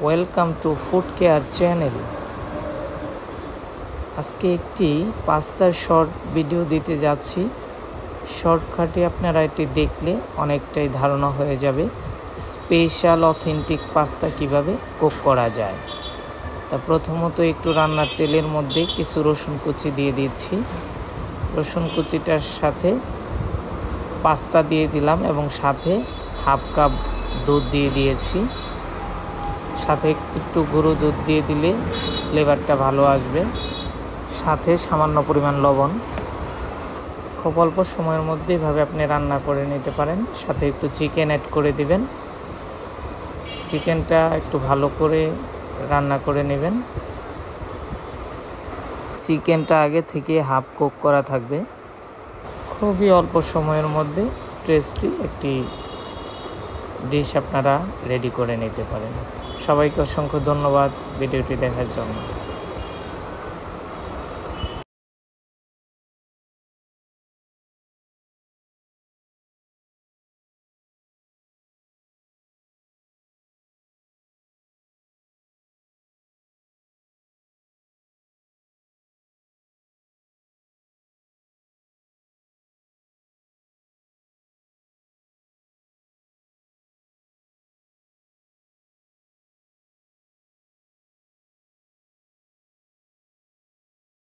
Welcome to food care channel. আজকে একটি পাস্তার short video দিতে যাচ্ছি। শর্টকাটে আপনারা এটি দেখলে অনেকটাই ধারণা হয়ে যাবে স্পেশাল অথেন্টিক পাস্তা কিভাবে কুক করা যায়। তা প্রথমত একটু রান্নার তেলের মধ্যে কিছু রসুন কুচি দিয়ে দিচ্ছি। রসুন কুচিটার সাথে পাস্তা দিয়ে দিলাম এবং সাথে হাফ কাপ দুধ দিয়ে দিয়েছি। সাথে একটু গুঁড়ো দুধ দিয়ে দিলে ফ্লেভারটা ভালো আসবে। সাথে সামান্য পরিমাণ লবণ। খুব অল্প সময়ের মধ্যে এভাবে আপনি রান্না করে নিতে পারেন। সাথে একটু চিকেন অ্যাড করে দিবেন। চিকেনটা একটু ভালো করে রান্না করে নেবেন। চিকেনটা আগে থেকে হাফ কুক করা থাকবে। খুবই অল্প সময়ের মধ্যে টেস্টি একটি ডিশ আপনারা রেডি করে নিতে পারেন। সবাইকে অসংখ্য ধন্যবাদ ভিডিওটি দেখার জন্য।